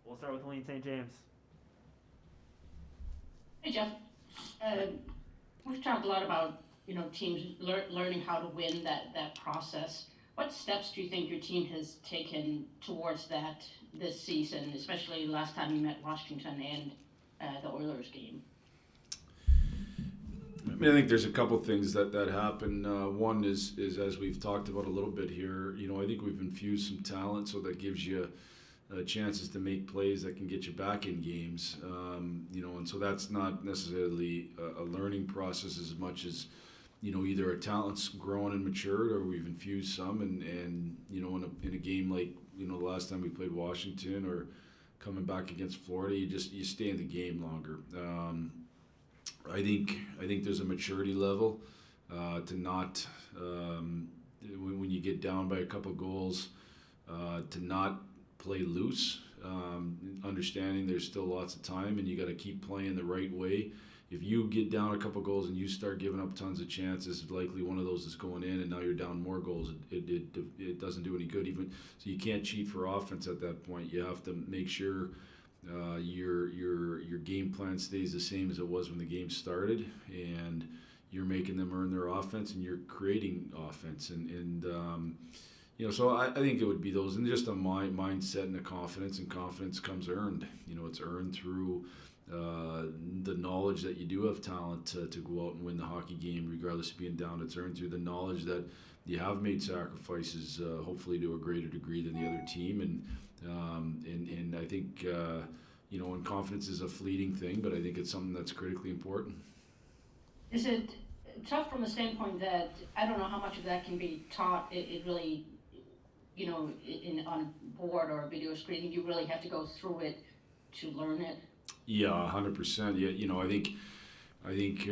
We'll start with Wayne St. James. Hey Jeff, uh, we've talked a lot about teams learning how to win that process. What steps do you think your team has taken towards that this season, especially last time you met Washington and the Oilers game? I mean, I think there's a couple things that happen. One is as we've talked about a little bit here. I think we've infused some talent, so that gives you chances to make plays that can get you back in games. And so that's not necessarily a learning process as much as either our talent's grown and matured, or we've infused some, and in a game like the last time we played Washington, or coming back against Florida, you stay in the game longer. I think there's a maturity level to not when you get down by a couple goals to not play loose. Understanding there's still lots of time and you got to keep playing the right way. If you get down a couple goals and you start giving up tons of chances, likely one of those is going in, and now you're down more goals. It doesn't do any good. Even so, you can't cheat for offense at that point. You have to make sure your game plan stays the same as it was when the game started, and you're making them earn their offense, and you're creating offense, so I think it would be those, and just a mindset and a confidence, and confidence comes earned. It's earned through the knowledge that you do have talent to go out and win the hockey game, regardless of being down. It's earned through the knowledge that you have made sacrifices, hopefully to a greater degree than the other team, and I think and confidence is a fleeting thing, but I think it's something that's critically important. Is it tough from the standpoint that I don't know how much of that can be taught? It really, in on board or a video screen, you really have to go through it to learn it. Yeah, 100%. Yeah, I think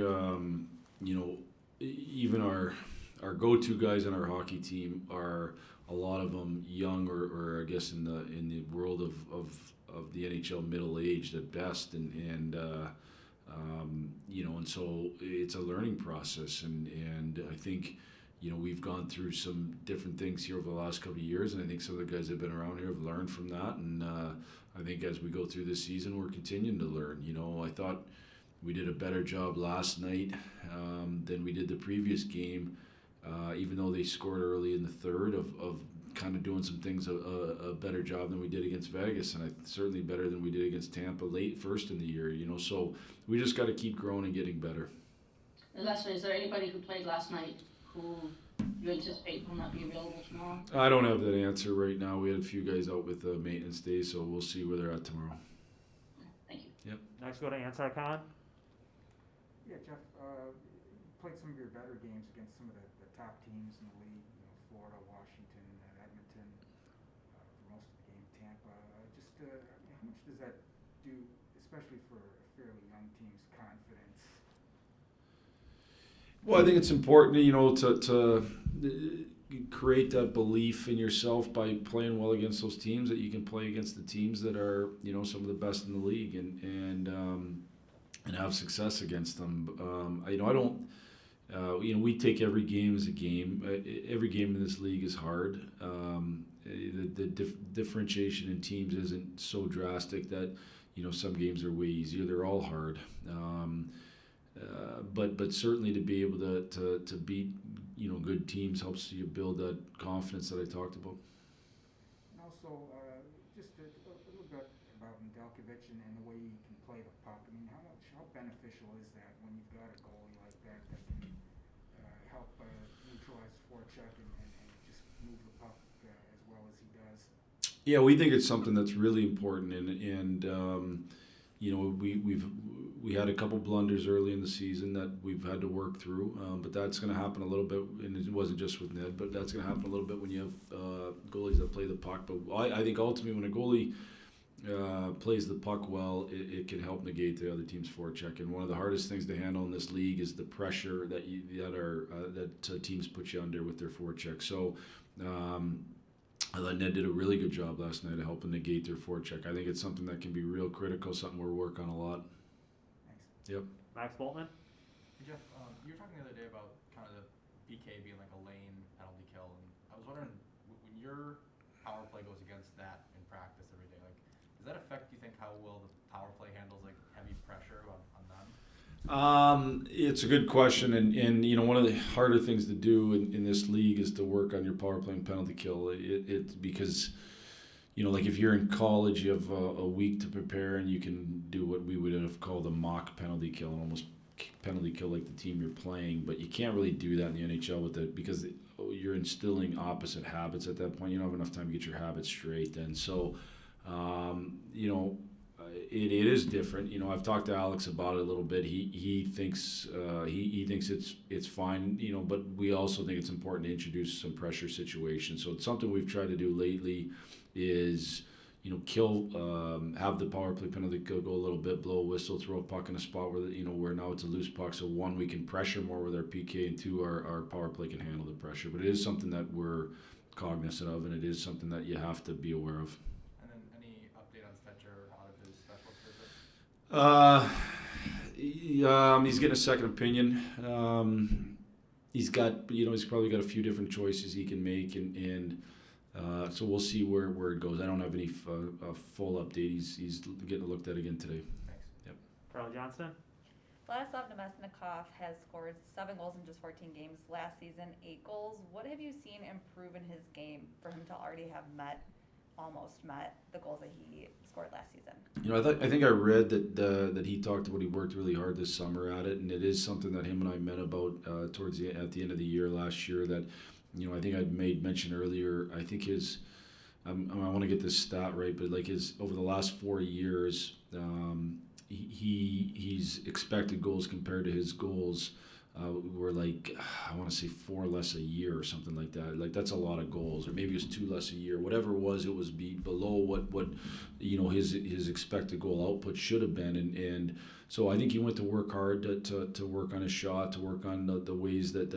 even our go-to guys on our hockey team are a lot of them young, or I guess in the world of the NHL, middle aged at best, and so it's a learning process, and I think we've gone through some different things here over the last couple of years, and I think some of the guys that have been around here have learned from that, and I think as we go through this season, we're continuing to learn. I thought we did a better job last night than we did the previous game, even though they scored early in the third, of kind of doing some things a better job than we did against Vegas, and certainly better than we did against Tampa late first in the year. So we just got to keep growing and getting better. And Leslie, is there anybody who played last night who you anticipate will not be available tomorrow? I don't have that answer right now. We had a few guys out with maintenance days, so we'll see where they're at tomorrow. Thank you. Yep. Next, go to Ansar Khan. Yeah, Jeff, you played some of your better games against some of the top teams in the league, Florida, Washington, Edmonton, for most of the game, Tampa. How much does that do, especially for a fairly young team's confidence? Well, I think it's important, to create that belief in yourself by playing well against those teams, that you can play against the teams that are, some of the best in the league, and have success against them. I don't. We take every game as a game. Every game in this league is hard. The differentiation in teams isn't so drastic that some games are way easier. They're all hard. But certainly to be able to beat good teams helps you build that confidence that I talked about. And also, just a little bit about Nedeljkovic and the way he can play the puck. I mean, how beneficial is that when you've got a goalie like that can help neutralize forecheck and just move the puck as well as he does? Yeah, we think it's something that's really important, and we had a couple blunders early in the season that we've had to work through, but that's going to happen a little bit, and it wasn't just with Ned, but that's going to happen a little bit when you have goalies that play the puck. But I think ultimately when a goalie plays the puck well, it can help negate the other team's forecheck. And one of the hardest things to handle in this league is the pressure that teams put you under with their forecheck. So. I thought Ned did a really good job last night of helping negate their forecheck. I think it's something that can be real critical, something we're working on a lot. Thanks. Yep. Max Boltman. Hey Jeff, you were talking the other day about kind of the BK being like a lane penalty kill, and I was wondering when your power play goes against that in practice every day, like is that affect, do you think, how well the power play handles like heavy pressure on them? It's a good question, and you know, one of the harder things to do in this league is to work on your power play and penalty kill. It because, you know, like if you're in college, you have a week to prepare, and you can do what we would have called a mock penalty kill, and almost penalty kill like the team you're playing. But you can't really do that in the NHL with it because you're instilling opposite habits at that point. You don't have enough time to get your habits straight then. So, you know, it is different. You know, I've talked to Alex about it a little bit. He thinks he thinks it's fine. You know, but we also think it's important to introduce some pressure situations. So it's something we've tried to do lately is, you know, have the power play penalty go a little bit, blow a whistle, throw a puck in a spot where, you know, where now it's a loose puck. So one, we can pressure more with our PK, and two, our power play can handle the pressure. But it is something that we're cognizant of, and it is something that you have to be aware of. And then any update on Stetcher out of his specialist visit? He's getting a second opinion. He's got, you know, he's probably got a few different choices he can make, and so we'll see where it goes. I don't have any full update. He's getting looked at again today. Thanks. Yep. Charlie Johnston. Vladislav Nemesnikov has scored 7 goals in just 14 games last season, 8 goals. What have you seen improve in his game for him to already have almost met the goals that he scored last season? You know, I think I read that he talked about he worked really hard this summer at it, and it is something that him and I met about at the end of the year last year. That, you know, I think I'd made mention earlier. I think I want to get this stat right, but like over the last 4 years, he's expected goals compared to his goals were like, I want to say 4 less a year or something like that. Like that's a lot of goals, or maybe it was 2 less a year. Whatever it was below what you know his expected goal output should have been, and so I think he went to work hard to work on his shot, to work on the ways that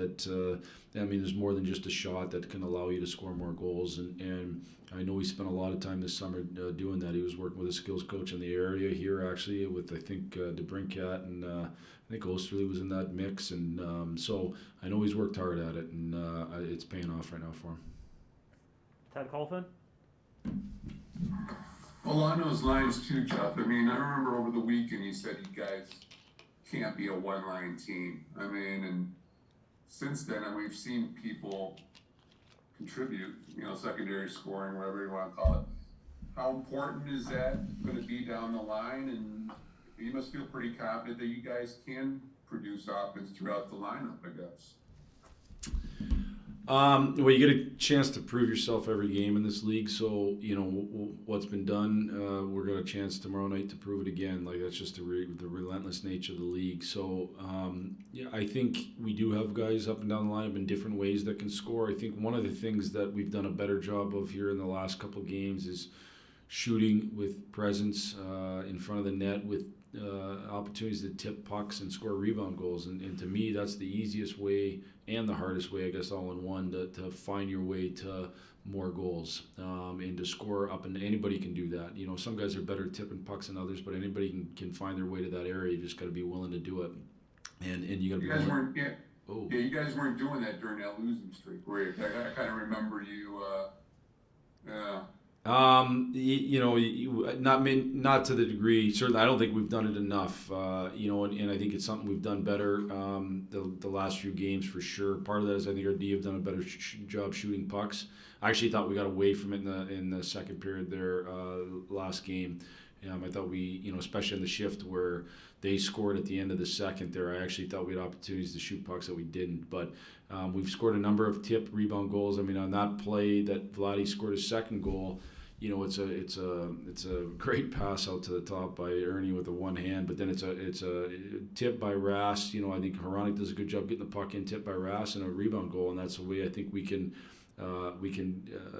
I mean, there's more than just a shot that can allow you to score more goals, and I know he spent a lot of time this summer doing that. He was working with a skills coach in the area here, actually, with I think DeBrincat, and I think Osterley was in that mix, and so I know he's worked hard at it, and it's paying off right now for him. Ted Colfin. Along those lines too, Jeff, I mean, I remember over the weekend you said you guys can't be a one-line team. I mean, and since then we've seen people contribute, you know, secondary scoring, whatever you want to call it. How important is that going to be down the line? And you must feel pretty confident that you guys can produce offense throughout the lineup, I guess. Well, you get a chance to prove yourself every game in this league. So, you know, what's been done, we're got a chance tomorrow night to prove it again. Like, that's just the relentless nature of the league. So, yeah, I think we do have guys up and down the lineup in different ways that can score. I think one of the things that we've done a better job of here in the last couple of games is shooting with presence in front of the net, with opportunities to tip pucks and score rebound goals. And to me, that's the easiest way and the hardest way, I guess, all in one, to find your way to more goals and to score up. And anybody can do that. You know, some guys are better at tipping pucks than others, but anybody can find their way to that area. You just got to be willing to do it. And you got to be willing. Yeah, you guys weren't doing that during that losing streak, were you? I kind of remember you. You know, not to the degree. Certainly, I don't think we've done it enough. You know, and I think it's something we've done better the last few games for sure. Part of that is I think our D have done a better job shooting pucks. I actually thought we got away from it in the second period there last game. I thought we, you know, especially in the shift where they scored at the end of the second there, I actually thought we had opportunities to shoot pucks that we didn't. But we've scored a number of tip rebound goals. I mean, on that play that Vladdy scored his second goal, you know, it's a great pass out to the top by Ernie with the one hand, but then it's a tip by Rass. You know, I think Hronik does a good job getting the puck in, tip by Rass, and a rebound goal, and that's the way I think we can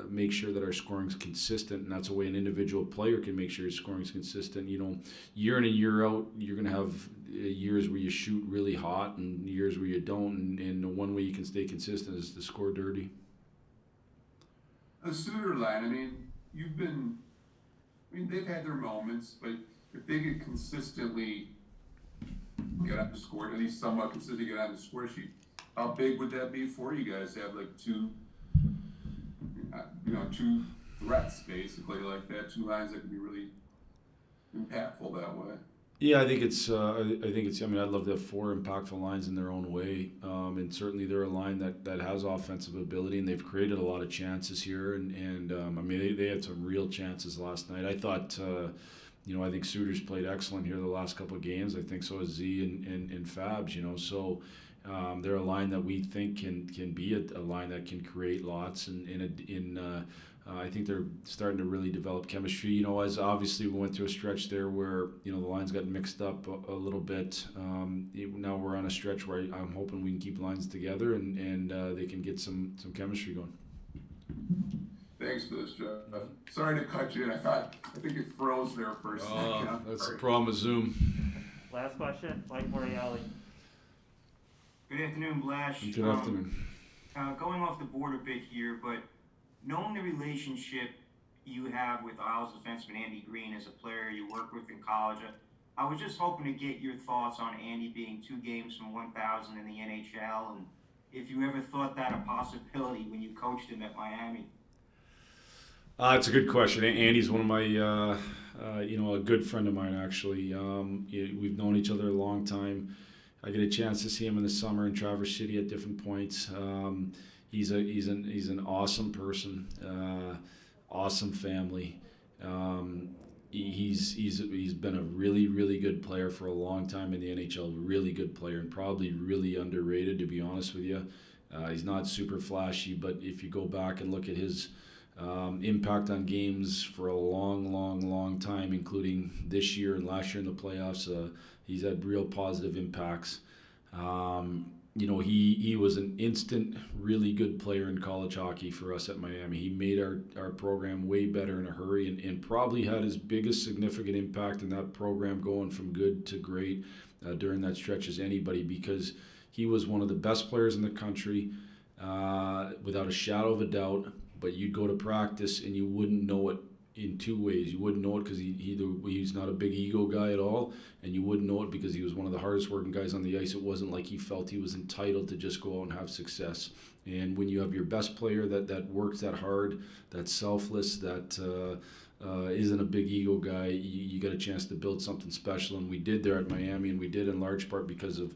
make sure that our scoring is consistent, and that's the way an individual player can make sure his scoring is consistent. You know, year in and year out, you're going to have years where you shoot really hot and years where you don't, and the one way you can stay consistent is to score dirty. The Suter line, I mean, they've had their moments, but if they could consistently get on the score, at least somewhat consistently get on the score sheet, how big would that be for you guys to have like two threats basically like that, two lines that could be really impactful that way. Yeah, I think it's. I mean, I'd love to have four impactful lines in their own way, and certainly they're a line that has offensive ability, and they've created a lot of chances here. And I mean, they had some real chances last night. I thought, I think Suter's played excellent here the last couple of games. I think so has Z and Fabs. So they're a line that we think can be a line that can create lots, I think they're starting to really develop chemistry. As obviously we went through a stretch there where the lines got mixed up a little bit. Now we're on a stretch where I'm hoping we can keep lines together and they can get some chemistry going. Thanks for this, Jeff. Sorry to cut you in. I think it froze there for a second. That's the problem with Zoom. Last question, Mike Morreale. Good afternoon, Blash. Good afternoon. Going off the board a bit here, but knowing the relationship you have with Isles defenseman Andy Green as a player you worked with in college, I was just hoping to get your thoughts on Andy being 2 games from 1,000 in the NHL, and if you ever thought that a possibility when you coached him at Miami. It's a good question. Andy's one of my, a good friend of mine actually. We've known each other a long time. I get a chance to see him in the summer in Traverse City at different points. He's an awesome person, awesome family. He's been a really, really good player for a long time in the NHL. Really good player and probably really underrated, to be honest with you. He's not super flashy, but if you go back and look at his impact on games for a long, long, long time, including this year and last year in the playoffs, he's had real positive impacts. He was an instant, really good player in college hockey for us at Miami. He made our program way better in a hurry and probably had his biggest significant impact in that program going from good to great during that stretch as anybody, because he was one of the best players in the country without a shadow of a doubt. But you'd go to practice and you wouldn't know it in 2 ways. You wouldn't know it because he's not a big ego guy at all, and you wouldn't know it because he was one of the hardest working guys on the ice. It wasn't like he felt he was entitled to just go out and have success. And when you have your best player that works that hard, that's selfless, that isn't a big ego guy, you got a chance to build something special. And we did there at Miami, and we did in large part because of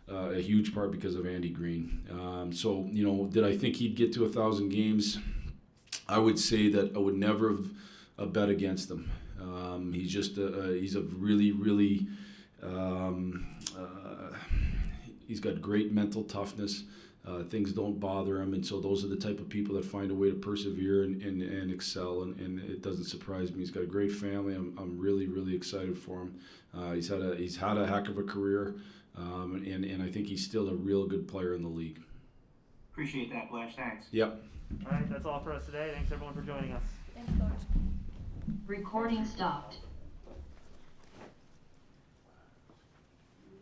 a huge part because of Andy Green. Did I think he'd get to 1,000 games? I would say that I would never have bet against him. He's just he's a really, really he's got great mental toughness. Things don't bother him, and so those are the type of people that find a way to persevere and excel. And it doesn't surprise me. He's got a great family. I'm really, really excited for him. He's had a heck of a career, and I think he's still a real good player in the league. Appreciate that, Blash. Thanks. Yep. All right, that's all for us today. Thanks everyone for joining us. Thanks, Coach. Recording stopped.